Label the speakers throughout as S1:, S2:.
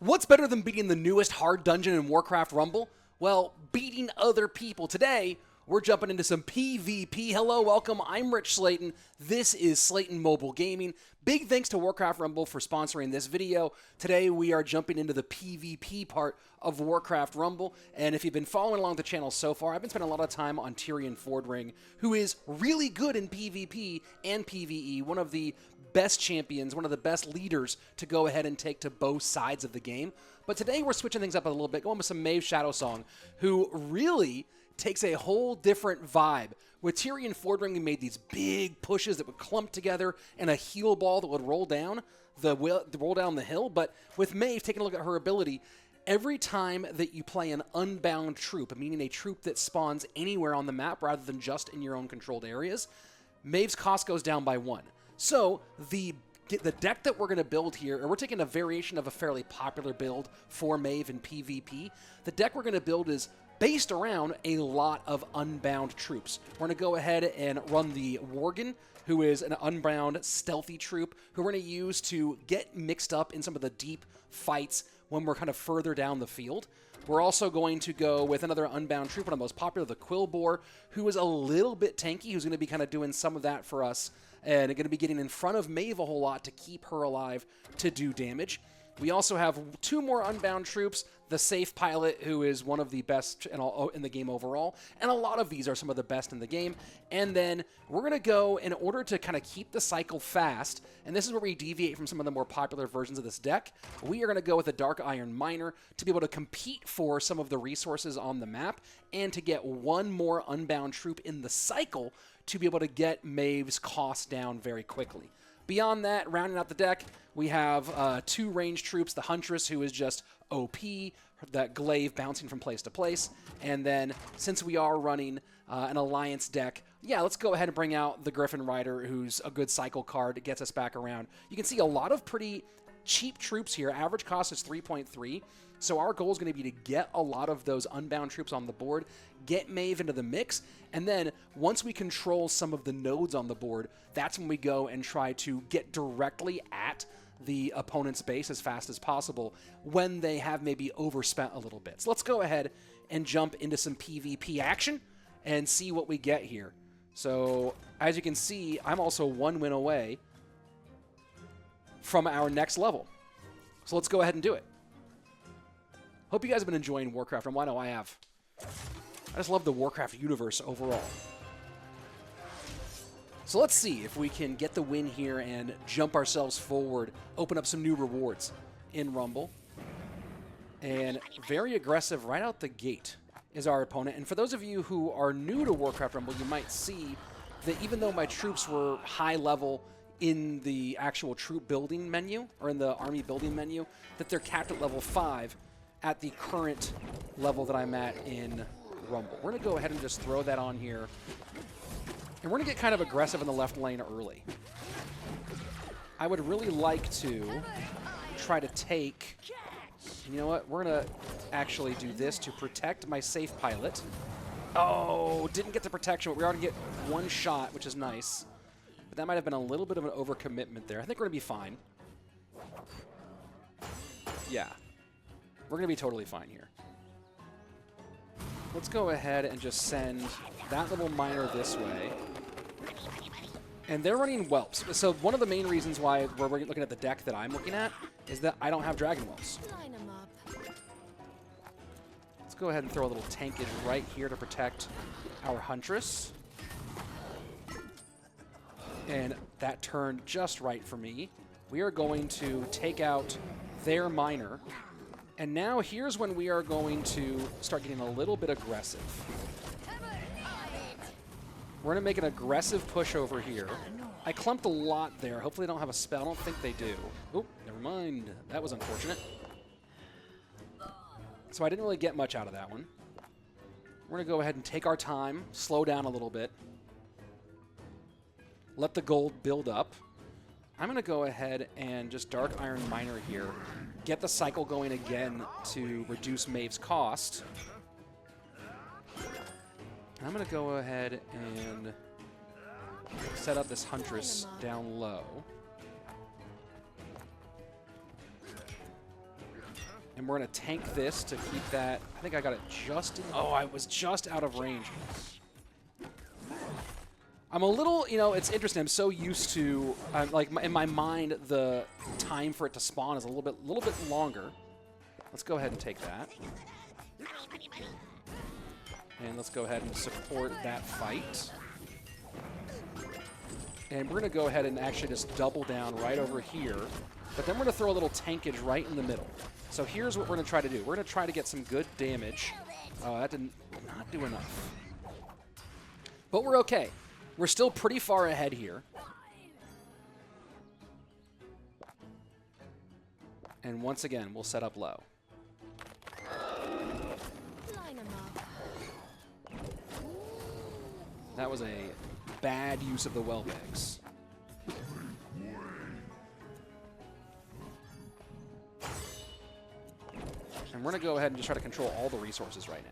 S1: What's better than beating the newest hard dungeon in Warcraft Rumble? Well, beating other people. Today, we're jumping into some PvP. Hello, welcome. I'm Rich Slayton. This is Slayton Mobile Gaming. Big thanks to Warcraft Rumble for sponsoring this video. Today, we are jumping into the PvP part of Warcraft Rumble. And if you've been following along the channel so far, I've been spending a lot of time on Tyrion Fordring, who is really good in PvP and PvE, one of the best champions, one of the best leaders to go ahead and take to both sides of the game. But today, we're switching things up a little bit, going with some Maiev Shadowsong, who really takes a whole different vibe. With Tyrion Fordring, we made these big pushes that would clump together and a heal ball that would roll down the hill. But with Maiev, taking a look at her ability, every time that you play an unbound troop, meaning a troop that spawns anywhere on the map rather than just in your own controlled areas, Maev's cost goes down by 1. So the deck that we're going to build here, and we're taking a variation of a fairly popular build for Maiev in PvP. The deck we're going to build is based around a lot of unbound troops. We're going to go ahead and run the Worgen, who is an unbound stealthy troop, who we're going to use to get mixed up in some of the deep fights when we're kind of further down the field. We're also going to go with another unbound troop, one of the most popular, the Quillboar, who is a little bit tanky, who's going to be kind of doing some of that for us, and going to be getting in front of Maiev a whole lot to keep her alive to do damage. We also have 2 more unbound troops, the Safe Pilot, who is one of the best in the game overall, and a lot of these are some of the best in the game. And then we're going to go, in order to kind of keep the cycle fast, and this is where we deviate from some of the more popular versions of this deck, we are going to go with a Dark Iron Miner to be able to compete for some of the resources on the map, and to get 1 more unbound troop in the cycle to be able to get Maev's cost down very quickly. Beyond that, rounding out the deck, we have 2 ranged troops, the Huntress, who is just OP, that glaive bouncing from place to place. And then, since we are running an Alliance deck, yeah, let's go ahead and bring out the Griffin Rider, who's a good cycle card. It gets us back around. You can see a lot of pretty cheap troops here. Average cost is 3.3. So our goal is going to be to get a lot of those unbound troops on the board, get Maiev into the mix, and then once we control some of the nodes on the board, that's when we go and try to get directly at the opponent's base as fast as possible when they have maybe overspent a little bit. So let's go ahead and jump into some PvP action and see what we get here. So as you can see, I'm also 1 win away from our next level. So let's go ahead and do it. Hope you guys have been enjoying Warcraft, and I know I have. I just love the Warcraft universe overall. So let's see if we can get the win here and jump ourselves forward, open up some new rewards in Rumble. And very aggressive right out the gate is our opponent. And for those of you who are new to Warcraft Rumble, you might see that even though my troops were high level in the actual troop building menu, or in the army building menu, that they're capped at level 5 at the current level that I'm at in Rumble. We're going to go ahead and just throw that on here. And we're going to get kind of aggressive in the left lane early. I would really like to try to take... You know what? We're going to actually do this to protect my Safe Pilot. Oh, didn't get the protection, but we already get 1 shot, which is nice. But that might have been a little bit of an overcommitment there. I think we're going to be fine. Yeah. We're going to be totally fine here. Let's go ahead and just send that little miner this way. And they're running whelps. So one of the main reasons why we're looking at the deck that I'm looking at is that I don't have dragon whelps. Let's go ahead and throw a little tankage right here to protect our Huntress. And that turned just right for me. We are going to take out their miner. And now here's when we are going to start getting a little bit aggressive. We're going to make an aggressive push over here. I clumped a lot there. Hopefully they don't have a spell. I don't think they do. Oh, never mind. That was unfortunate. So I didn't really get much out of that one. We're going to go ahead and take our time, slow down a little bit. Let the gold build up. I'm going to go ahead and just Dark Iron Miner here. Get the cycle going again to reduce Maev's cost. I'm going to go ahead and set up this Huntress down low. And we're going to tank this to keep that. I think I got it just in. Oh, I was just out of range. I'm a little, you know, it's interesting. I'm so used to, like, in my mind, the time for it to spawn is a little bit longer. Let's go ahead and take that. And let's go ahead and support that fight. And we're going to go ahead and actually just double down right over here. But then we're going to throw a little tankage right in the middle. So here's what we're going to try to do. We're going to try to get some good damage. Oh, that did not do enough. But we're okay. We're still pretty far ahead here. And once again, we'll set up low. That was a bad use of the Wellbags. And we're going to go ahead and just try to control all the resources right now.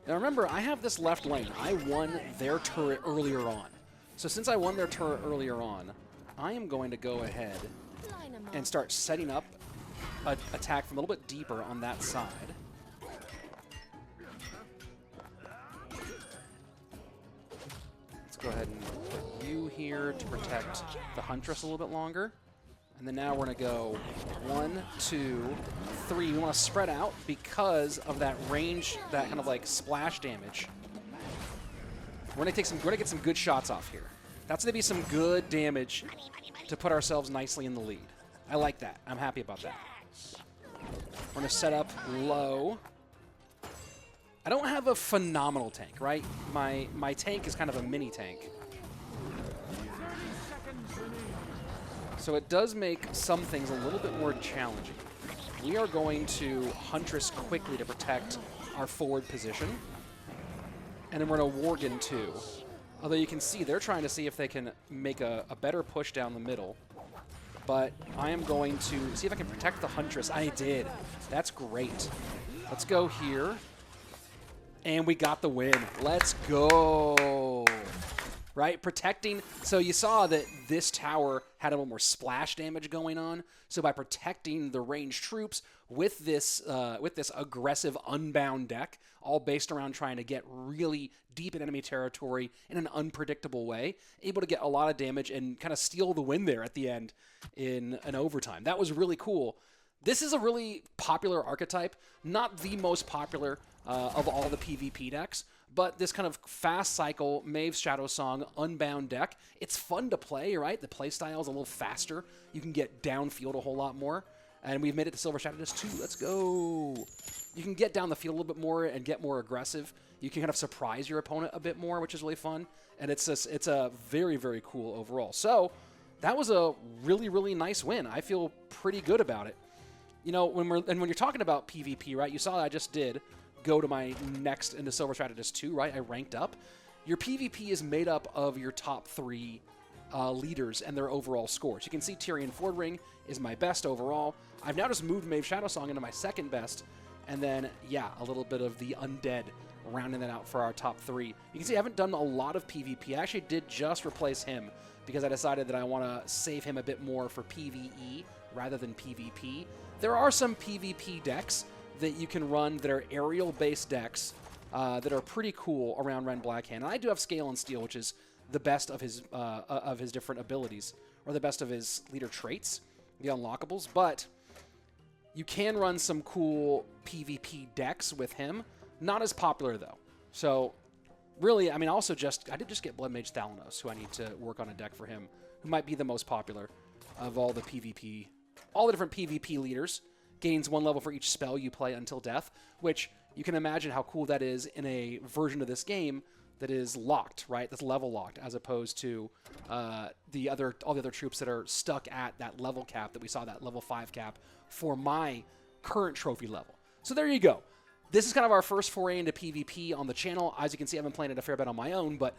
S1: Now remember, I have this left lane. I won their turret earlier on. So since I won their turret earlier on, I am going to go ahead and start setting up an attack from a little bit deeper on that side. Let's go ahead and put you here to protect the Huntress a little bit longer. And then now we're going to go 1, 2, 3. We want to spread out because of that range, that kind of like splash damage. We're going to get some good shots off here. That's going to be some good damage to put ourselves nicely in the lead. I like that. I'm happy about that. We're going to set up low. I don't have a phenomenal tank, right? My tank is kind of a mini tank. So it does make some things a little bit more challenging. We are going to Huntress quickly to protect our forward position. And then we're going to Worgen too. Although you can see they're trying to see if they can make a better push down the middle. But I am going to see if I can protect the Huntress. I did. That's great. Let's go here. And we got the win. Let's go. Right? Protecting. So you saw that this tower had a little more splash damage going on. So by protecting the ranged troops with this aggressive unbound deck, all based around trying to get really deep in enemy territory in an unpredictable way, able to get a lot of damage and kind of steal the win there at the end in an overtime. That was really cool. This is a really popular archetype, not the most popular of all the PvP decks, but this kind of fast cycle Maiev Shadowsong unbound deck, it's fun to play, right? The play style is a little faster. You can get downfield a whole lot more. And we've made it to Silver Shadow Disc 2. Let's go. You can get down the field a little bit more and get more aggressive. You can kind of surprise your opponent a bit more, which is really fun. And it's a very, very cool overall. So that was a really, really nice win. I feel pretty good about it. You know, when you're talking about PvP, right? You saw I just did go to my next into Silver Strategist 2, right? I ranked up. Your PvP is made up of your top 3 leaders and their overall scores. You can see Tyrion Fordring is my best overall. I've now just moved Maiev Shadowsong into my second best. And then, yeah, a little bit of the Undead rounding that out for our top 3. You can see I haven't done a lot of PvP. I actually did just replace him because I decided that I want to save him a bit more for PvE rather than PvP. There are some PvP decks that you can run that are aerial-based decks that are pretty cool around Ren Blackhand. And I do have Scale and Steel, which is the best of his different abilities, or the best of his leader traits, the unlockables. But you can run some cool PvP decks with him. Not as popular, though. So, really, I mean, I did just get Blood Mage Thalanos, who I need to work on a deck for him, who might be the most popular of all the PvP, all the different PvP leaders. Gains 1 level for each spell you play until death, which you can imagine how cool that is in a version of this game that is locked, right? That's level locked, as opposed to all the other troops that are stuck at that level cap that we saw, that level 5 cap for my current trophy level. So there you go. This is kind of our first foray into PvP on the channel. As you can see, I've been playing it a fair bit on my own, but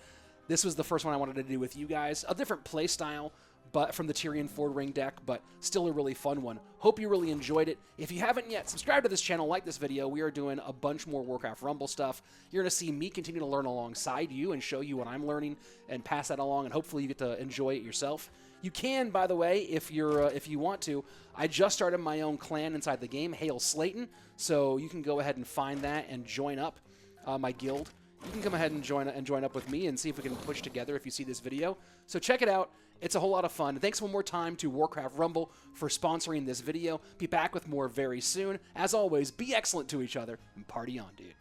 S1: this was the first one I wanted to do with you guys. A different play style, but from the Tyrion Fordring deck, but still a really fun one. Hope you really enjoyed it. If you haven't yet, subscribe to this channel, like this video. We are doing a bunch more Warcraft Rumble stuff. You're going to see me continue to learn alongside you and show you what I'm learning and pass that along, and hopefully you get to enjoy it yourself. You can, by the way, if you want to. I just started my own clan inside the game, Hail Slayton, so you can go ahead and find that and join up my guild. You can come ahead and join up with me and see if we can push together if you see this video. So check it out. It's a whole lot of fun. Thanks one more time to Warcraft Rumble for sponsoring this video. Be back with more very soon. As always, be excellent to each other and party on, dude.